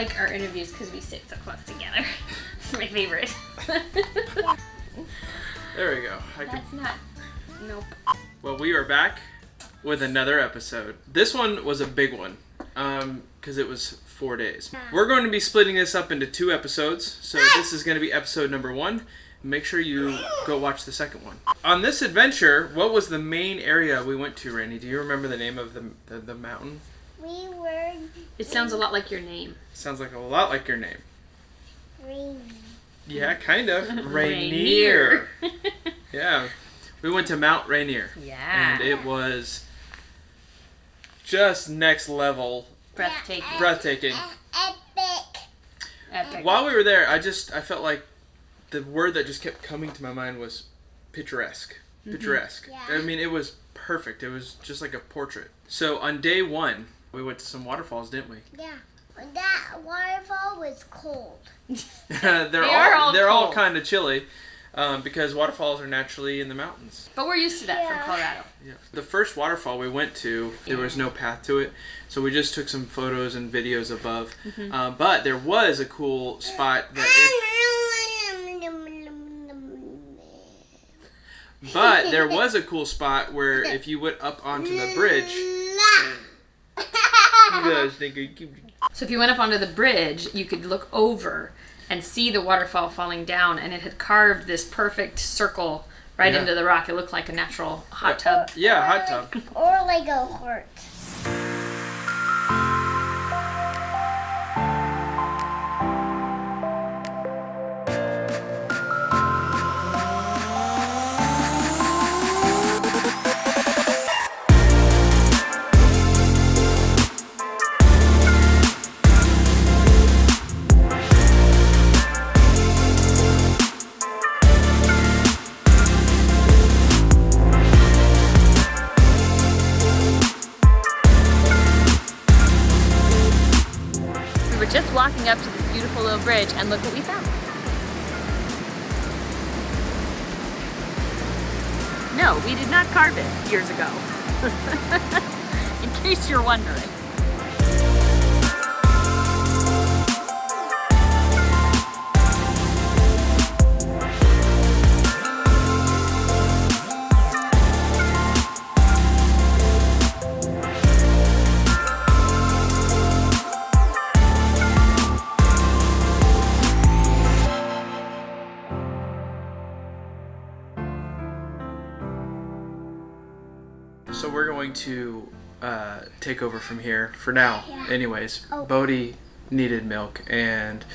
like our interviews because we sit so close together. It's my favorite. There we go. That's not... Nope. Well, we are back with another episode. This one was a big one because it was 4 days. We're going to be splitting this up into 2 episodes. So this is going to be episode number 1. Make sure you go watch the second one. On this adventure, what was the main area we went to, Randy? Do you remember the name of the mountain? We were... It sounds a lot like your name. Sounds like a lot like your name. Rainier. Yeah, kind of. Rainier. Yeah. We went to Mt Rainier. Yeah. And it was just next level. Breathtaking. Breathtaking. Epic. While we were there, I felt like the word that just kept coming to my mind was picturesque. Picturesque. Yeah. I mean, it was perfect. It was just like a portrait. So on day 1, we went to some waterfalls, didn't we? Yeah. That waterfall was cold. they're all kind of chilly because waterfalls are naturally in the mountains. But we're used to that from Colorado. Yeah. The first waterfall we went to, there was no path to it, so we just took some photos and videos above. But there was a cool spot where if you went up onto the bridge. So if you went up onto the bridge, you could look over and see the waterfall falling down, and it had carved this perfect circle right into the rock. It looked like a natural hot tub. Yeah, hot tub. Or like a heart. Just walking up to this beautiful little bridge, and look what we found. No, we did not carve it years ago. In case you're wondering. So we're going to take over from here for now. Anyways, Bodhi needed milk, and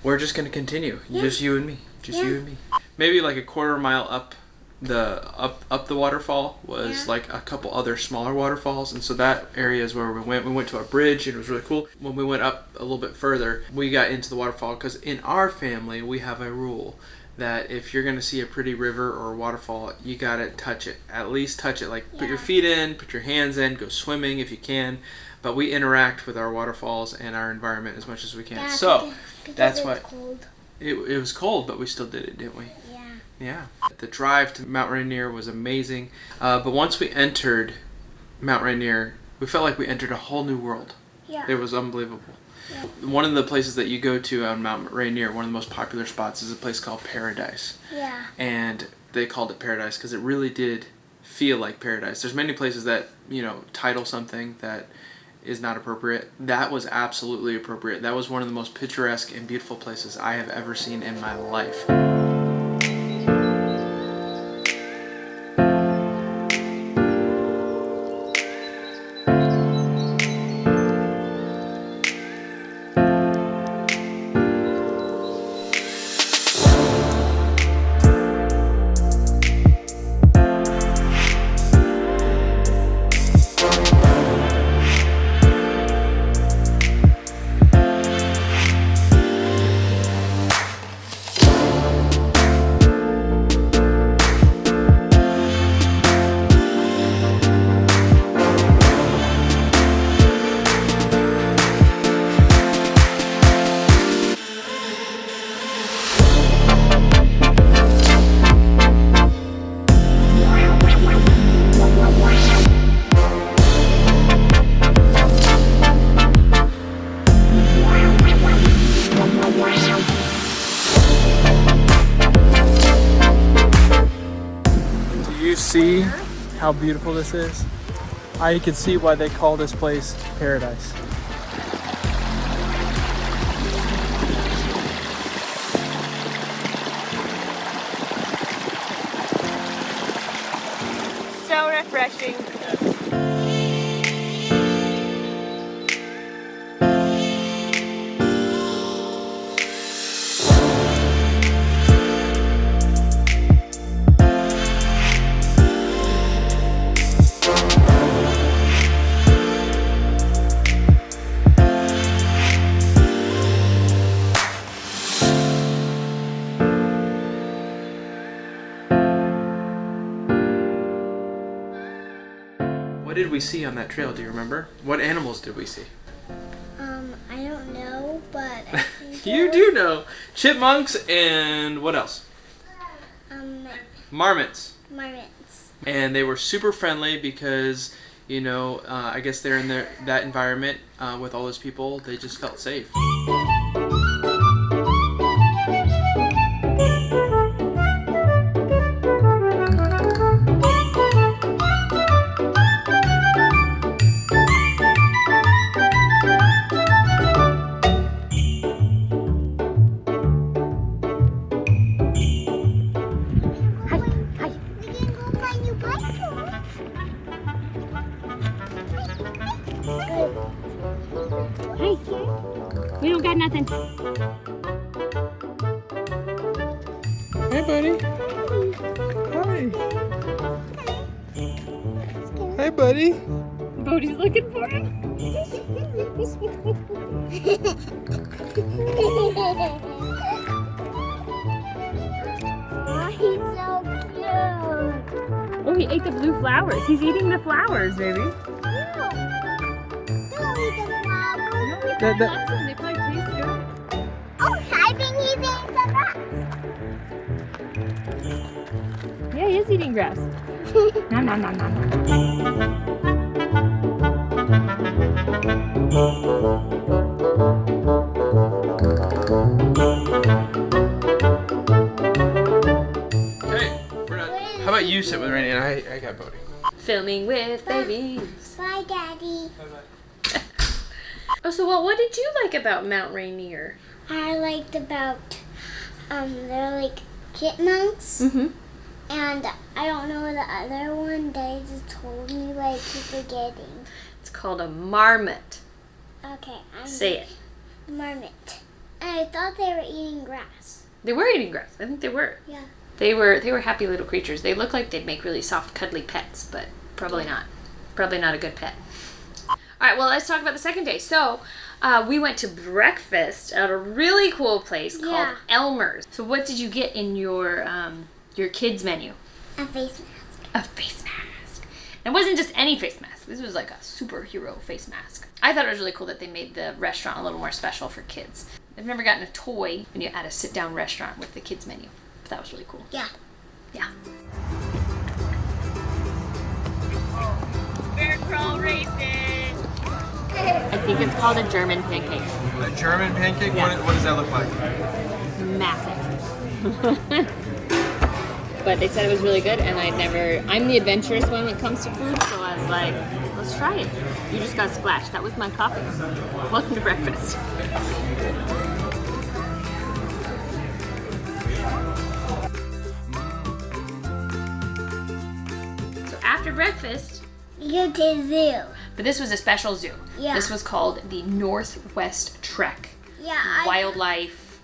we're just going to continue. Just you and me. You and me. Maybe like a quarter mile up the waterfall was like a couple other smaller waterfalls, and so that area is where we went. We went to a bridge, and it was really cool. When we went up a little bit further, we got into the waterfall because in our family we have a rule that if you're going to see a pretty river or waterfall, you got to touch it. At least touch it. Like put your feet in, put your hands in, go swimming if you can. But we interact with our waterfalls and our environment as much as we can. Yeah, so because that's it's why cold. It was cold, but we still did it, didn't we? Yeah. Yeah. The drive to Mt Rainier was amazing. But once we entered Mt Rainier, we felt like we entered a whole new world. Yeah. It was unbelievable. Yeah. One of the places that you go to on Mt Rainier, one of the most popular spots, is a place called Paradise. Yeah. And they called it Paradise because it really did feel like paradise. There's many places that, title something that is not appropriate. That was absolutely appropriate. That was one of the most picturesque and beautiful places I have ever seen in my life. how beautiful this is, I can see why they call this place paradise. So refreshing. What did we see on that trail? Do you remember? What animals did we see? I don't know, but I think You do know. Chipmunks and what else? Marmots. marmots. And they were super friendly because, you know, I guess they're in that environment with all those people. They just felt safe. We can go find new bicycles. Hey, we don't got nothing. Hey, buddy. Hi. Hey, buddy. Bodie's looking for him. Oh, he's so cute. Oh, he ate the blue flowers. He's eating the flowers, baby. No, eat the flowers. That- Loves them. They probably taste good. Oh, I think he's eating the grass. Yeah, he is eating grass. Nom nom nom nom nom. Hey, we're not. How about you sit with Rainy and I got Bodie. Filming with babies. Bye, Daddy. Bye-bye. Oh, so what did you like about Mount Rainier? I liked about, they're like chipmunks. Mm-hmm. And I don't know the other one. They just told me, but I keep forgetting. It's called a marmot. Okay. Say it. Marmot. And I thought they were eating grass. They were eating grass. I think they were. Yeah. They were happy little creatures. They look like they'd make really soft, cuddly pets, but probably not. Probably not a good pet. All right, well, let's talk about the second day. So, we went to breakfast at a really cool place called Yeah. Elmer's. So, what did you get in your kids' menu? A face mask. A face mask. And it wasn't just any face mask. This was like a superhero face mask. I thought it was really cool that they made the restaurant a little more special for kids. I've never gotten a toy when you had a sit-down restaurant with the kids' menu. But that was really cool. Yeah. Yeah. Bird crawl racing. I think it's called a German pancake. A German pancake? Yes. What does that look like? Massive. But they said it was really good, and I'm the adventurous one when it comes to food, so I was like, let's try it. You just got splashed. That was my coffee. Welcome to breakfast. So after breakfast, You go to the zoo. but this was a special zoo. Yeah. This was called the Northwest Trek Yeah. Wildlife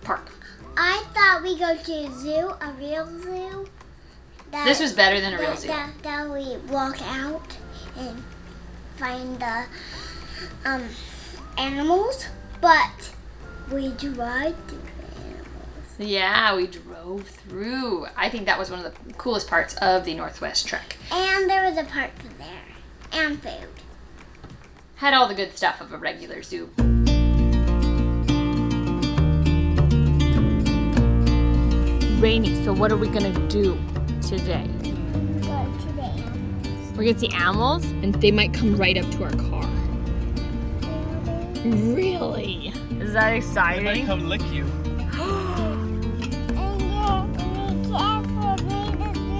Park. I thought we go to a zoo, a real zoo. This was better than a real zoo. That we walk out and find the animals, but we drive through the animals. Yeah, we drove through. I think that was one of the coolest parts of the Northwest Trek. And there was a park there. And food. Had all the good stuff of a regular zoo. Rainy, so what are we gonna do today? Go to the animals. We're gonna see animals, and they might come right up to our car. Really? Is that exciting? come lick you.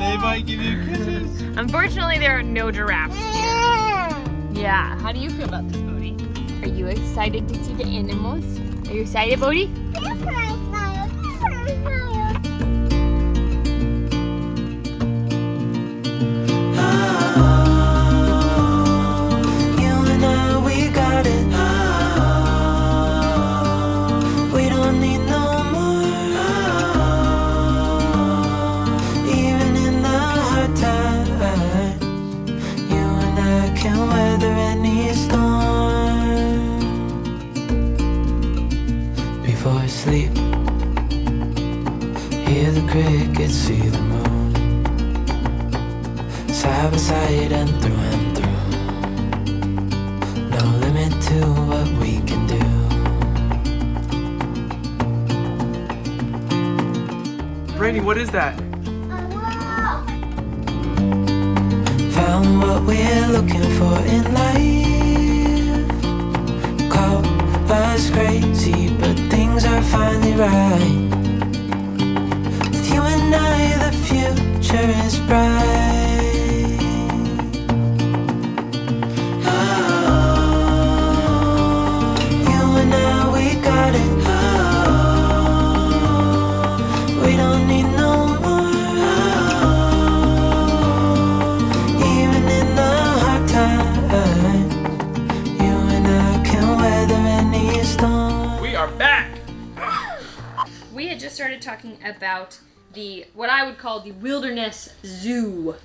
They might give you kisses. Unfortunately, there are no giraffes here. Yeah. How do you feel about this, Bodhi? Are you excited to see the animals? Are you excited, Bodhi? Before I sleep, hear the crickets, see the moon, side by side and through. No limit to what we can do. Rainy, what is that? Found what we're looking for in life. Call us crazy, but things are finally right. With you and I, the future is bright. You and I, we got it. We don't need no more. Even in the hard times, you and I can weather any storm. We are back. We had just started talking about what I would call the Wilderness Zoo.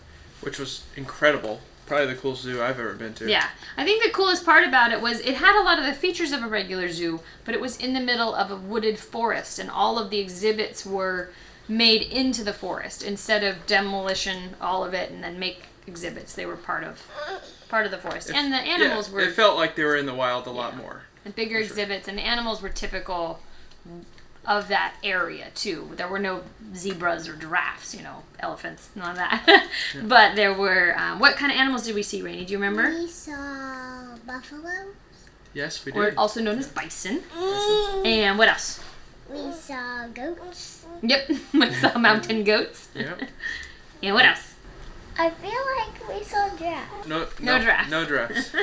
Which was incredible. Probably the coolest zoo I've ever been to. Yeah. I think the coolest part about it was it had a lot of the features of a regular zoo, but it was in the middle of a wooded forest, and all of the exhibits were made into the forest instead of demolition all of it and then make exhibits. They were part of the forest. And the animals were... It felt like they were in the wild a lot more. And bigger exhibits, and the animals were typical of that area too. There were no zebras or giraffes, elephants, none of that. But there were, what kind of animals did we see, Rainy? Do you remember? We saw buffalo. Yes, we Or did. also known as bison. And what else? We saw goats. Yep, we saw mountain goats. Yep. And what else? I feel like we saw giraffes. No giraffes. No giraffes.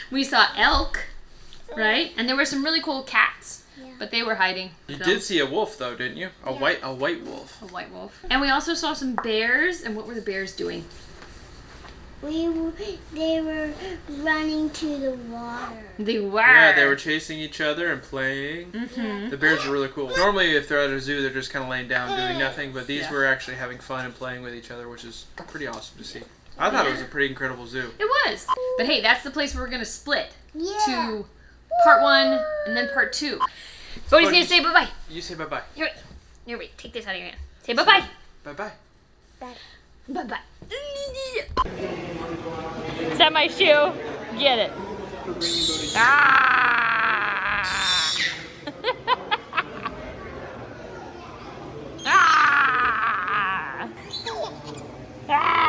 We saw elk, right? And there were some really cool cats. Yeah. But they were hiding. You so. did see a wolf though, didn't you? A white wolf. A white wolf. And we also saw some bears. And what were the bears doing? They were running to the water. They were. Yeah, they were chasing each other and playing. Mm-hmm. The bears are really cool. Normally, if they're at a zoo, they're just kind of laying down doing nothing. But these Yeah. were actually having fun and playing with each other, which is pretty awesome to see. I thought it was a pretty incredible zoo. It was. But hey, that's the place where we're going to split Yeah. to part 1 and then part 2. Bodhi's going to say bye-bye. You say bye-bye. Here, wait. Take this out of your hand. Say bye-bye. Bye-bye. Bye-bye. Is that my shoe? Get it. Ah! ah! Ah!